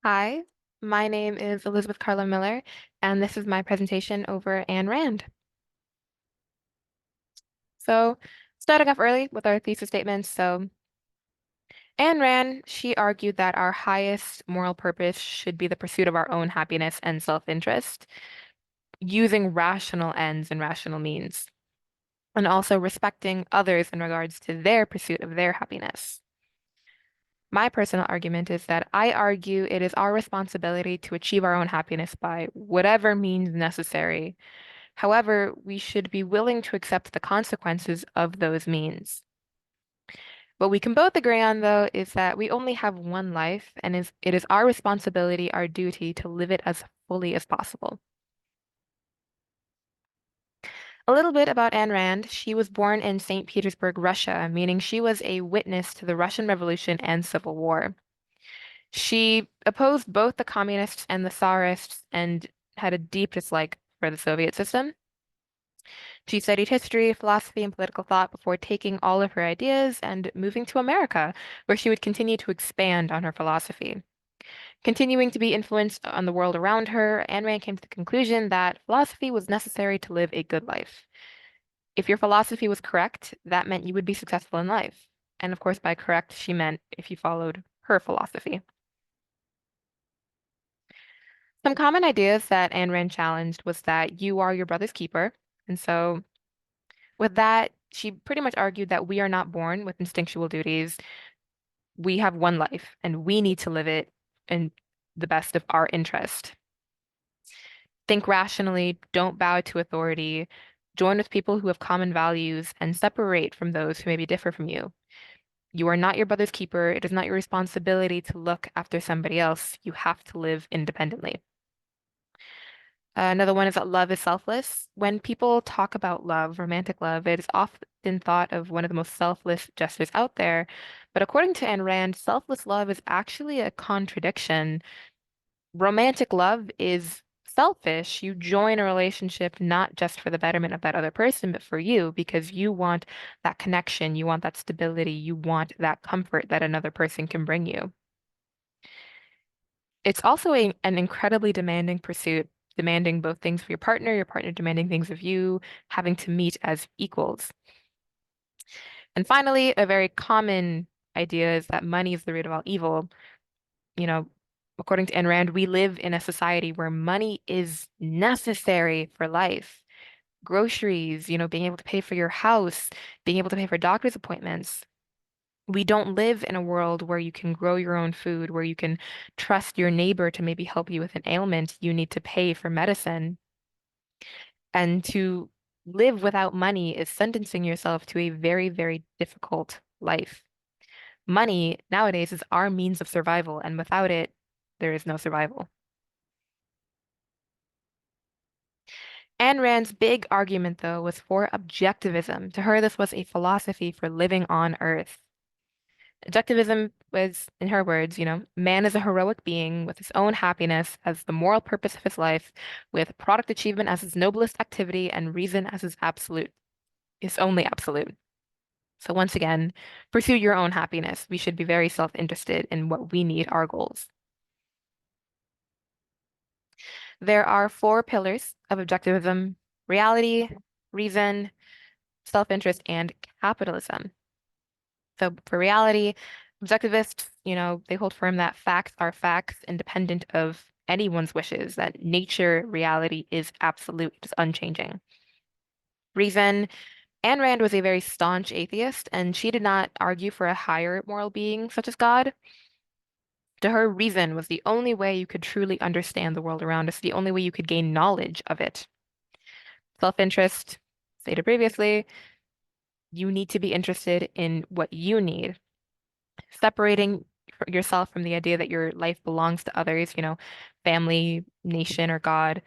Hi, my name is Elizabeth Carla Miller, and this is my presentation over Ayn Rand. So, starting off early with our thesis statements. Ayn Rand, she argued that our highest moral purpose should be the pursuit of our own happiness and self-interest, using rational ends and rational means, and also respecting others in regards to their pursuit of their happiness. My personal argument is that I argue it is our responsibility to achieve our own happiness by whatever means necessary. However, we should be willing to accept the consequences of those means. What we can both agree on, though, is that we only have one life, and it is our responsibility, our duty, to live it as fully as possible. A little bit about Ayn Rand. She was born in St. Petersburg, Russia, meaning she was a witness to the Russian Revolution and Civil War. She opposed both the communists and the Tsarists and had a deep dislike for the Soviet system. She studied history, philosophy, and political thought before taking all of her ideas and moving to America, where she would continue to expand on her philosophy. Continuing to be influenced on the world around her, Ayn Rand came to the conclusion that philosophy was necessary to live a good life. If your philosophy was correct, that meant you would be successful in life. And of course, by correct, she meant if you followed her philosophy. Some common ideas that Ayn Rand challenged was that you are your brother's keeper. And so with that, she pretty much argued that we are not born with instinctual duties. We have one life and we need to live it in the best of our interest. Think rationally, don't bow to authority, join with people who have common values, and separate from those who maybe differ from you. You are not your brother's keeper. It is not your responsibility to look after somebody else. You have to live independently. Another one is that love is selfless. When people talk about love, romantic love, it is often thought of one of the most selfless gestures out there. But according to Ayn Rand, selfless love is actually a contradiction. Romantic love is selfish. You join a relationship not just for the betterment of that other person, but for you, because you want that connection, you want that stability, you want that comfort that another person can bring you. It's also an incredibly demanding pursuit, demanding both things for your partner demanding things of you, having to meet as equals. And finally, a very common idea is that money is the root of all evil. You know, according to Ayn Rand, we live in a society where money is necessary for life. Groceries, being able to pay for your house, being able to pay for doctor's appointments. We don't live in a world where you can grow your own food, where you can trust your neighbor to maybe help you with an ailment. You need to pay for medicine. And to live without money is sentencing yourself to a very, very difficult life. Money nowadays is our means of survival, and without it, there is no survival. Ayn Rand's big argument, though, was for objectivism. To her, this was a philosophy for living on Earth. Objectivism was, in her words, man is a heroic being with his own happiness as the moral purpose of his life, with product achievement as his noblest activity and reason as his only absolute. So once again, pursue your own happiness. We should be very self-interested in what we need, our goals. There are four pillars of objectivism: reality, reason, self-interest, and capitalism. So for reality, objectivists, they hold firm that facts are facts independent of anyone's wishes, that nature, reality is absolute, it is unchanging. Reason, Ayn Rand was a very staunch atheist, and she did not argue for a higher moral being such as God. To her, reason was the only way you could truly understand the world around us, the only way you could gain knowledge of it. Self-interest, stated previously, you need to be interested in what you need. Separating yourself from the idea that your life belongs to others, family, nation, or God.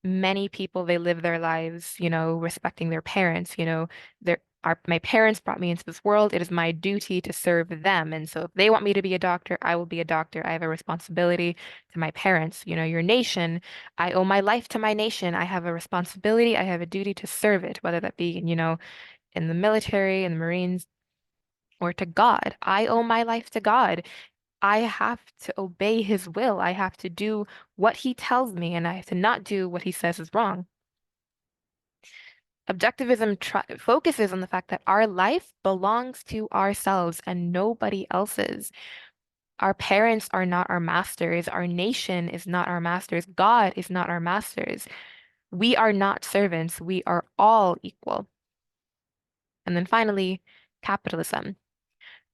Many people, they live their lives, respecting their parents, my parents brought me into this world. It is my duty to serve them. And so if they want me to be a doctor, I will be a doctor. I have a responsibility to my parents. Your nation, I owe my life to my nation. I have a responsibility. I have a duty to serve it, whether that be, in the military, in the Marines, or to God. I owe my life to God. I have to obey his will. I have to do what he tells me, and I have to not do what he says is wrong. Objectivism focuses on the fact that our life belongs to ourselves and nobody else's. Our parents are not our masters. Our nation is not our masters. God is not our masters. We are not servants. We are all equal. And then finally, capitalism.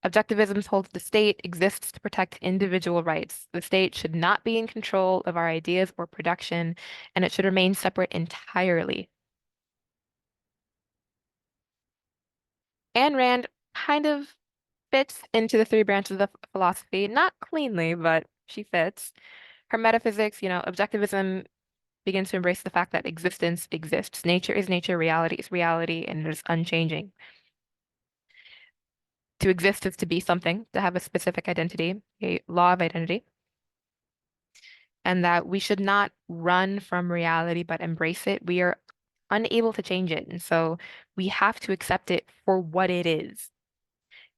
Objectivism holds the state exists to protect individual rights. The state should not be in control of our ideas or production, and it should remain separate entirely. Ayn Rand kind of fits into the three branches of philosophy, not cleanly, but she fits. Her metaphysics, objectivism begins to embrace the fact that existence exists. Nature is nature, reality is reality, and it is unchanging. To exist is to be something, to have a specific identity, a law of identity, and that we should not run from reality but embrace it. We are unable to change it, and so we have to accept it for what it is.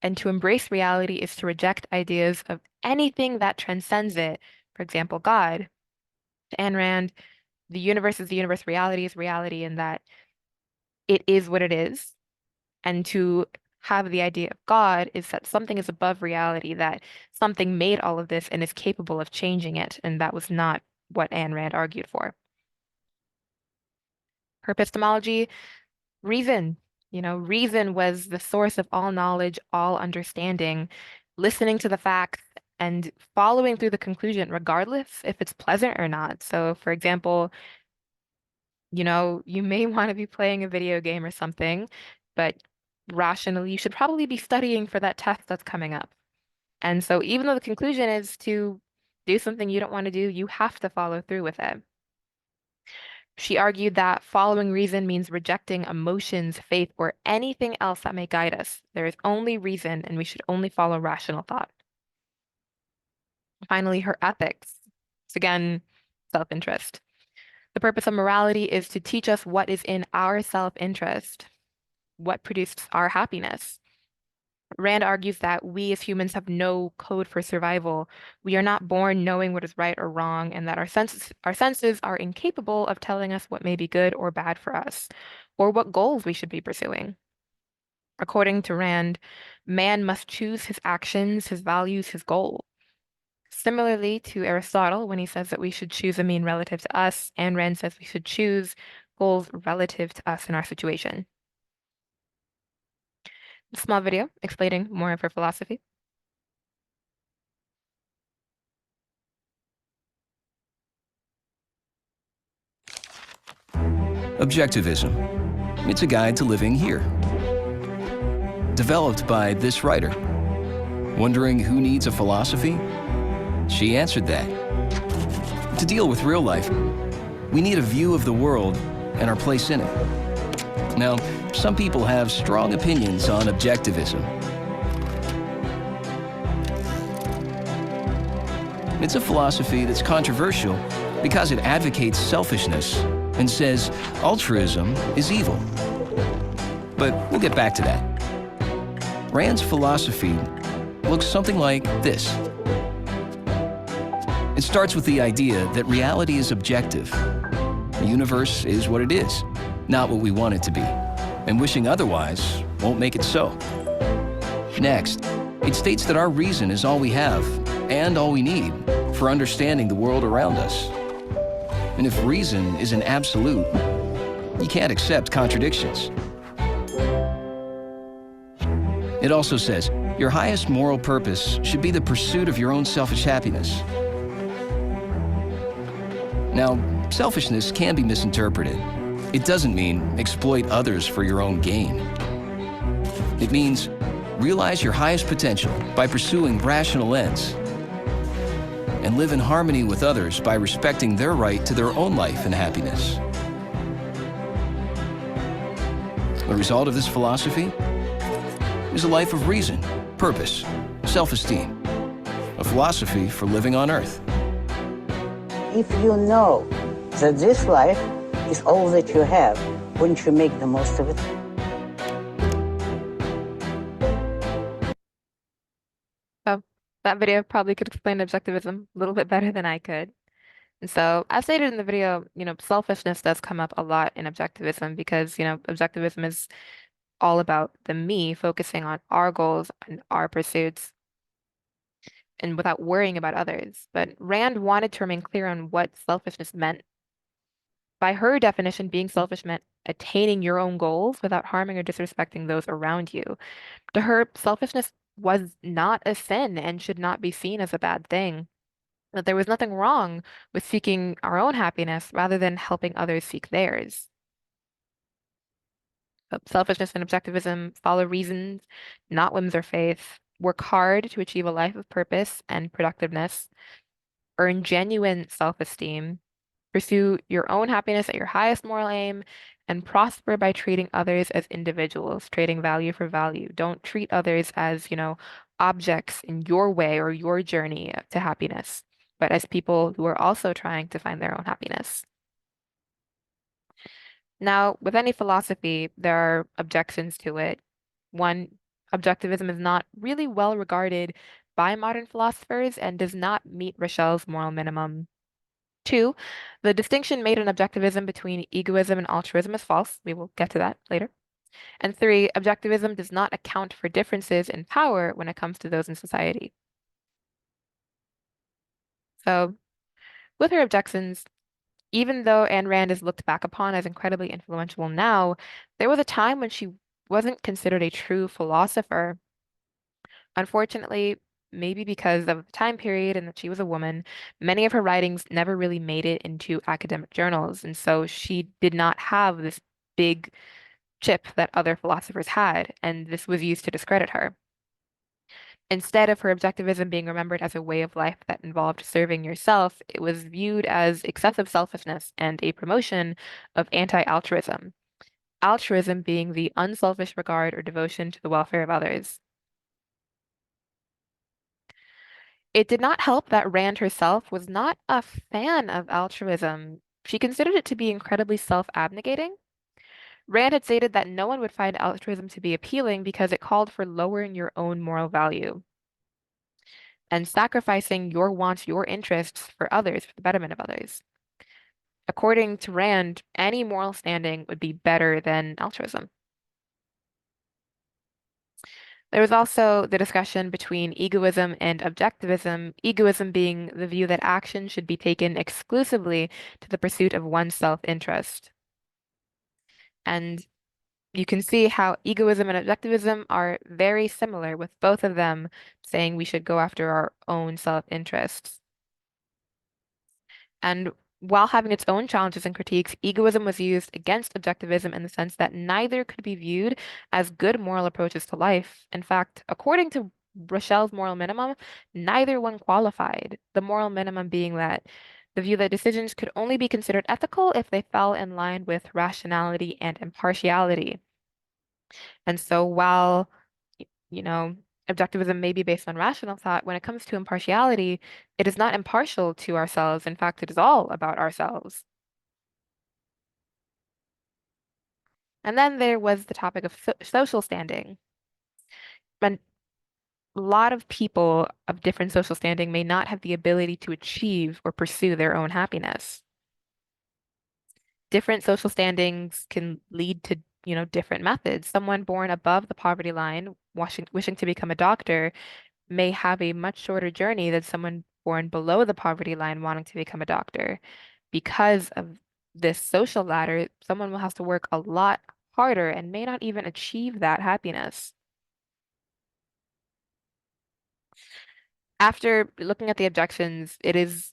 And to embrace reality is to reject ideas of anything that transcends it. For example, God. To Ayn Rand, the universe is the universe, reality is reality, and that it is what it is. And to have the idea of God is that something is above reality, that something made all of this and is capable of changing it. And that was not what Ayn Rand argued for. Her epistemology, reason. Reason was the source of all knowledge, all understanding, listening to the facts and following through the conclusion, regardless if it's pleasant or not. So, for example, you may want to be playing a video game or something, but rationally, you should probably be studying for that test that's coming up. And so, even though the conclusion is to do something you don't want to do, you have to follow through with it. She argued that following reason means rejecting emotions, faith, or anything else that may guide us. There is only reason, and we should only follow rational thought. Finally, her ethics. It's again self-interest. The purpose of morality is to teach us what is in our self-interest, what produced our happiness. Rand argues that we as humans have no code for survival. We are not born knowing what is right or wrong, and that our senses are incapable of telling us what may be good or bad for us, or what goals we should be pursuing. According to Rand, man must choose his actions, his values, his goal. Similarly to Aristotle, when he says that we should choose a mean relative to us, and Rand says we should choose goals relative to us in our situation. Small video explaining more of her philosophy. Objectivism. It's a guide to living here. Developed by this writer. Wondering who needs a philosophy? She answered that. To deal with real life, we need a view of the world and our place in it. Now, some people have strong opinions on objectivism. It's a philosophy that's controversial because it advocates selfishness and says altruism is evil. But we'll get back to that. Rand's philosophy looks something like this. It starts with the idea that reality is objective. The universe is what it is, not what we want it to be. And wishing otherwise won't make it so. Next, it states that our reason is all we have and all we need for understanding the world around us. And if reason is an absolute, you can't accept contradictions. It also says your highest moral purpose should be the pursuit of your own selfish happiness. Now, selfishness can be misinterpreted. It doesn't mean exploit others for your own gain. It means realize your highest potential by pursuing rational ends and live in harmony with others by respecting their right to their own life and happiness. The result of this philosophy is a life of reason, purpose, self-esteem, a philosophy for living on Earth. If you know that this life is all that you have, wouldn't you make the most of it? So That video probably could explain objectivism a little bit better than I could. And so, as stated in the video, selfishness does come up a lot in objectivism because, objectivism is all about the me, focusing on our goals and our pursuits and without worrying about others. But Rand wanted to remain clear on what selfishness meant. By her definition, being selfish meant attaining your own goals without harming or disrespecting those around you. To her, selfishness was not a sin and should not be seen as a bad thing. That there was nothing wrong with seeking our own happiness rather than helping others seek theirs. But selfishness and objectivism follow reasons, not whims or faith. Work hard to achieve a life of purpose and productiveness. Earn genuine self-esteem. Pursue your own happiness at your highest moral aim. And prosper by treating others as individuals, trading value for value. Don't treat others as, objects in your way or your journey to happiness, but as people who are also trying to find their own happiness. Now, with any philosophy, there are objections to it. One, objectivism is not really well regarded by modern philosophers and does not meet Rachel's moral minimum. Two, the distinction made in objectivism between egoism and altruism is false. We will get to that later. And three, objectivism does not account for differences in power when it comes to those in society. So, with her objections, even though Ayn Rand is looked back upon as incredibly influential now, there was a time when she wasn't considered a true philosopher. Unfortunately, maybe because of the time period and that she was a woman, many of her writings never really made it into academic journals, and so she did not have this big chip that other philosophers had, and this was used to discredit her. Instead of her objectivism being remembered as a way of life that involved serving yourself, it was viewed as excessive selfishness and a promotion of anti-altruism. Altruism being the unselfish regard or devotion to the welfare of others. It did not help that Rand herself was not a fan of altruism. She considered it to be incredibly self-abnegating. Rand had stated that no one would find altruism to be appealing because it called for lowering your own moral value and sacrificing your wants, your interests for others, for the betterment of others. According to Rand, any moral standing would be better than altruism. There was also the discussion between egoism and objectivism, egoism being the view that action should be taken exclusively to the pursuit of one's self-interest. And you can see how egoism and objectivism are very similar, with both of them saying we should go after our own self-interests. And while having its own challenges and critiques, egoism was used against objectivism in the sense that neither could be viewed as good moral approaches to life. In fact, according to Rochelle's moral minimum, neither one qualified. The moral minimum being that the view that decisions could only be considered ethical if they fell in line with rationality and impartiality. And so while, you know, objectivism may be based on rational thought, when it comes to impartiality, it is not impartial to ourselves. In fact, it is all about ourselves. And then there was the topic of social standing. And a lot of people of different social standing may not have the ability to achieve or pursue their own happiness. Different social standings can lead to, different methods. Someone born above the poverty line, wishing to become a doctor, may have a much shorter journey than someone born below the poverty line wanting to become a doctor. Because of this social ladder, someone will have to work a lot harder and may not even achieve that happiness. After looking at the objections, it is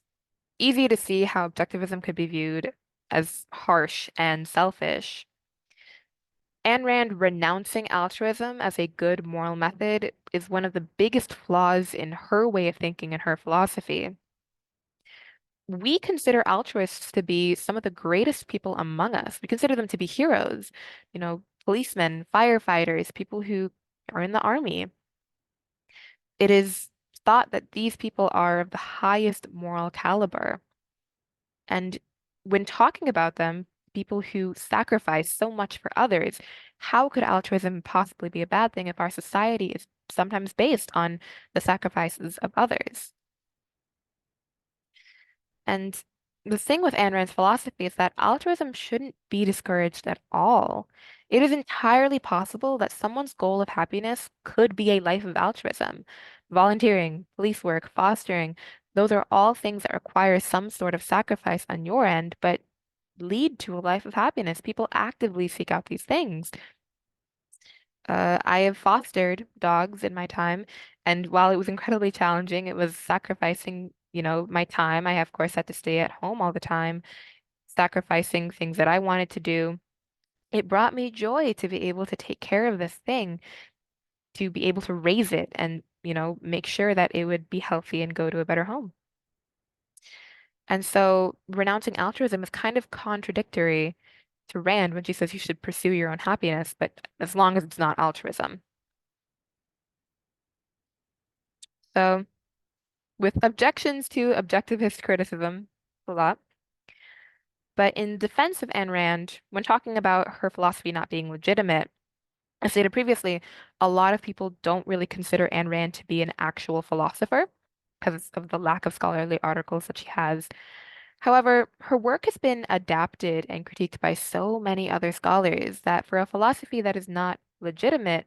easy to see how objectivism could be viewed as harsh and selfish. Ayn Rand renouncing altruism as a good moral method is one of the biggest flaws in her way of thinking and her philosophy. We consider altruists to be some of the greatest people among us. We consider them to be heroes, policemen, firefighters, people who are in the army. It is thought that these people are of the highest moral caliber. And when talking about them, people who sacrifice so much for others, how could altruism possibly be a bad thing if our society is sometimes based on the sacrifices of others. And the thing with Ayn Rand's philosophy is that altruism shouldn't be discouraged at all. It is entirely possible that someone's goal of happiness could be a life of altruism. Volunteering, police work, fostering, those are all things that require some sort of sacrifice on your end, but lead to a life of happiness. People actively seek out these things. I have fostered dogs in my time, and while it was incredibly challenging, it was sacrificing, my time. I, of course, had to stay at home all the time, sacrificing things that I wanted to do. It brought me joy to be able to take care of this thing, to be able to raise it and, make sure that it would be healthy and go to a better home. And so renouncing altruism is kind of contradictory to Rand when she says you should pursue your own happiness, but as long as it's not altruism. So, with objections to objectivist criticism, a lot, but in defense of Ayn Rand, when talking about her philosophy not being legitimate, as stated previously, a lot of people don't really consider Ayn Rand to be an actual philosopher because of the lack of scholarly articles that she has. However, her work has been adapted and critiqued by so many other scholars that for a philosophy that is not legitimate,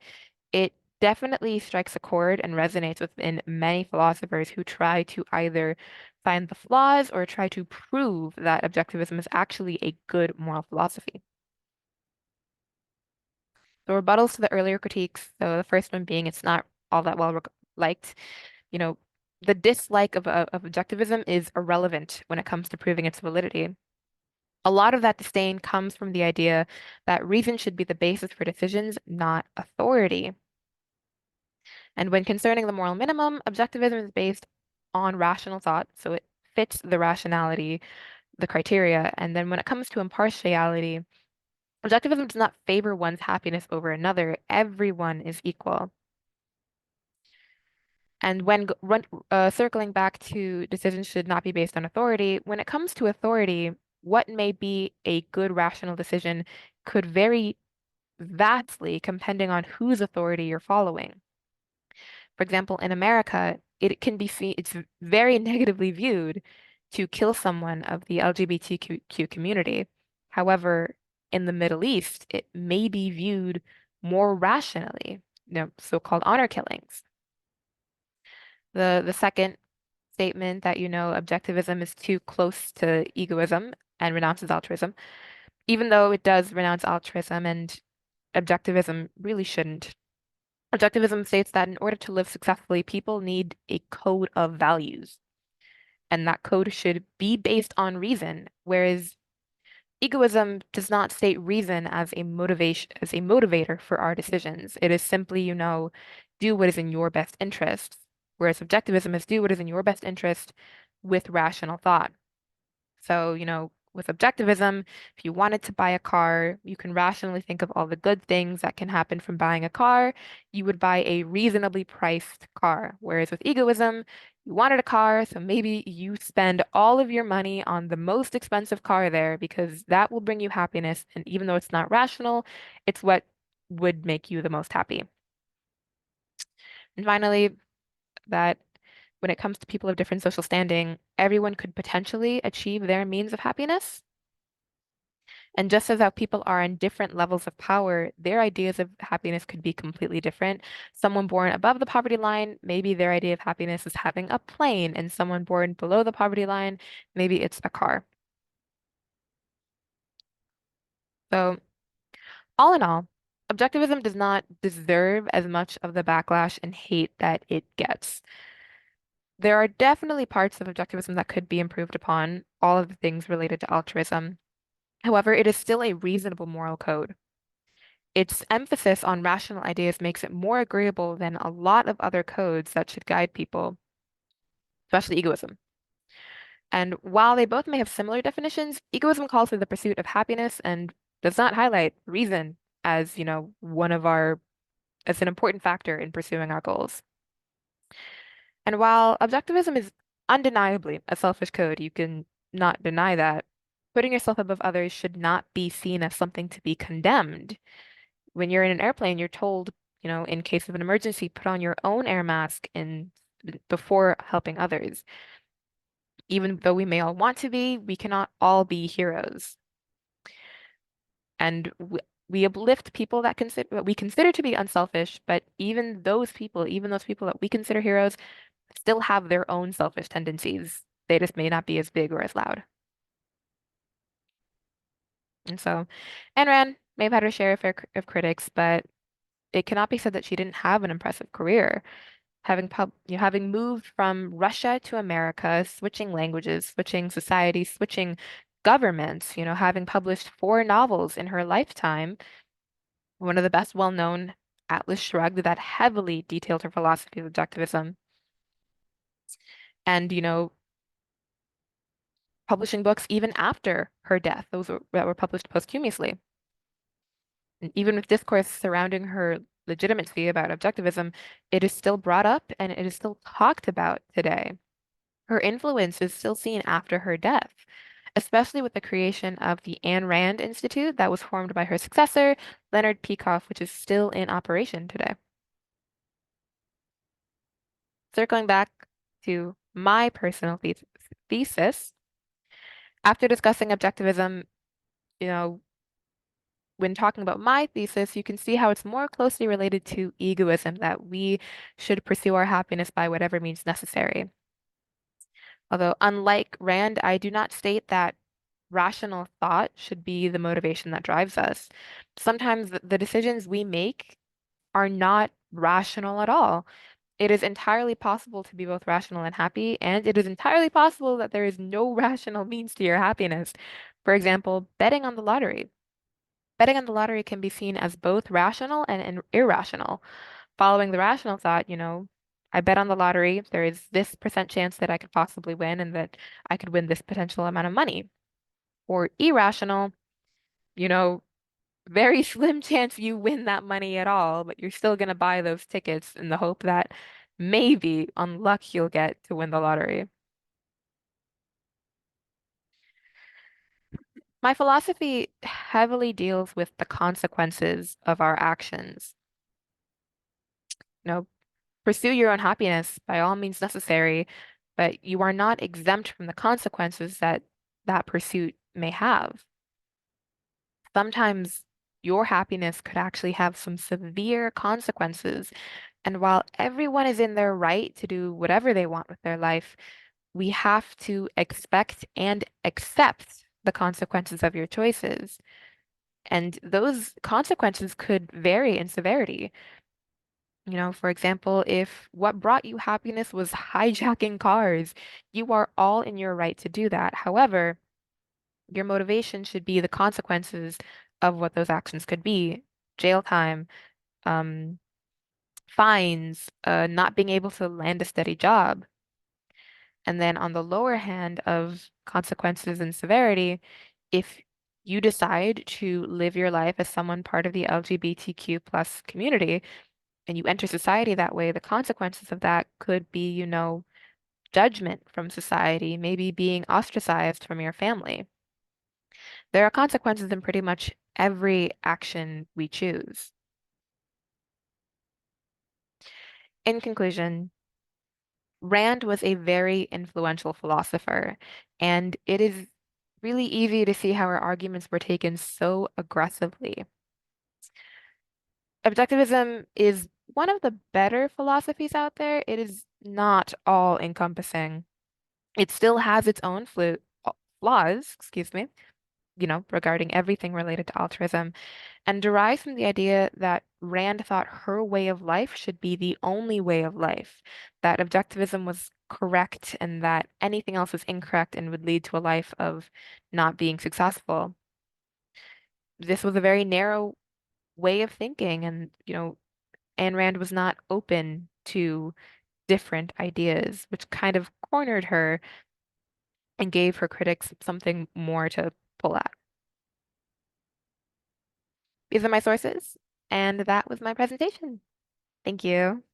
it definitely strikes a chord and resonates within many philosophers who try to either find the flaws or try to prove that objectivism is actually a good moral philosophy. The rebuttals to the earlier critiques, so the first one being it's not all that well liked, you know, the dislike of objectivism is irrelevant when it comes to proving its validity. A lot of that disdain comes from the idea that reason should be the basis for decisions, not authority. And when concerning the moral minimum, objectivism is based on rational thought, so it fits the rationality, the criteria. And then when it comes to impartiality, objectivism does not favor one's happiness over another. Everyone is equal. And when circling back to decisions should not be based on authority, when it comes to authority, what may be a good rational decision could vary vastly depending on whose authority you're following. For example, in America, it can be seen, it's very negatively viewed to kill someone of the LGBTQ community. However, in the Middle East, it may be viewed more rationally, so-called honor killings. The second statement that objectivism is too close to egoism and renounces altruism, even though it does renounce altruism and objectivism really shouldn't. Objectivism states that in order to live successfully, people need a code of values, and that code should be based on reason, whereas egoism does not state reason as a motivation, as a motivator for our decisions. It is simply, do what is in your best interest, whereas objectivism is do what is in your best interest with rational thought. So, with objectivism, if you wanted to buy a car, you can rationally think of all the good things that can happen from buying a car. You would buy a reasonably priced car. Whereas with egoism, you wanted a car, so maybe you spend all of your money on the most expensive car there because that will bring you happiness. And even though it's not rational, it's what would make you the most happy. And finally, that when it comes to people of different social standing, everyone could potentially achieve their means of happiness. And just as how people are in different levels of power, their ideas of happiness could be completely different. Someone born above the poverty line, maybe their idea of happiness is having a plane, and someone born below the poverty line, maybe it's a car. So, all in all, objectivism does not deserve as much of the backlash and hate that it gets. There are definitely parts of objectivism that could be improved upon, all of the things related to altruism. However, it is still a reasonable moral code. Its emphasis on rational ideas makes it more agreeable than a lot of other codes that should guide people, especially egoism. And while they both may have similar definitions, egoism calls for the pursuit of happiness and does not highlight reason as, as an important factor in pursuing our goals. And while objectivism is undeniably a selfish code, you can not deny that, putting yourself above others should not be seen as something to be condemned. When you're in an airplane, you're told in case of an emergency, put on your own air mask before helping others. Even though we may all want to be, we cannot all be heroes. And we uplift people that we consider to be unselfish, but even those people that we consider heroes, still have their own selfish tendencies. They just may not be as big or as loud. And so, Ayn Rand may have had her share of critics, but it cannot be said that she didn't have an impressive career. Having moved from Russia to America, switching languages, switching societies, switching governments, having published 4 novels in her lifetime, one of the best well-known, Atlas Shrugged, that heavily detailed her philosophy of objectivism. And, publishing books even after her death, that were published posthumously. And even with discourse surrounding her legitimacy about objectivism, it is still brought up and it is still talked about today. Her influence is still seen after her death, especially with the creation of the Ayn Rand Institute that was formed by her successor, Leonard Peikoff, which is still in operation today. Circling back to my personal thesis, after discussing objectivism, you know, when talking about my thesis, you can see how it's more closely related to egoism, that we should pursue our happiness by whatever means necessary. Although, unlike Rand, I do not state that rational thought should be the motivation that drives us. Sometimes the decisions we make are not rational at all. It is entirely possible to be both rational and happy, and it is entirely possible that there is no rational means to your happiness. For example, betting on the lottery. Betting on the lottery can be seen as both rational and irrational. Following the rational thought, I bet on the lottery, there is this percent chance that I could possibly win and that I could win this potential amount of money. Or irrational, you know, very slim chance you win that money at all, but you're still going to buy those tickets in the hope that maybe on luck you'll get to win the lottery. My philosophy heavily deals with the consequences of our actions. You know, pursue your own happiness by all means necessary, but you are not exempt from the consequences that that pursuit may have. Sometimes your happiness could actually have some severe consequences. And while everyone is in their right to do whatever they want with their life, we have to expect and accept the consequences of your choices. And those consequences could vary in severity. For example, if what brought you happiness was hijacking cars, you are all in your right to do that. However, your motivation should be the consequences of what those actions could be. Jail time, um, fines, not being able to land a steady job. And then on the lower hand of consequences and severity, if you decide to live your life as someone part of the LGBTQ plus community and you enter society that way, the consequences of that could be, judgment from society, maybe being ostracized from your family. There are consequences in pretty much every action we choose. In conclusion, Rand was a very influential philosopher, and it is really easy to see how her arguments were taken so aggressively. Objectivism is one of the better philosophies out there. It is not all encompassing. It still has its own flaws, excuse me, regarding everything related to altruism, and derives from the idea that Rand thought her way of life should be the only way of life, that objectivism was correct and that anything else was incorrect and would lead to a life of not being successful. This was a very narrow way of thinking, and, Ayn Rand was not open to different ideas, which kind of cornered her and gave her critics something more to pull at. These are my sources, and that was my presentation. Thank you.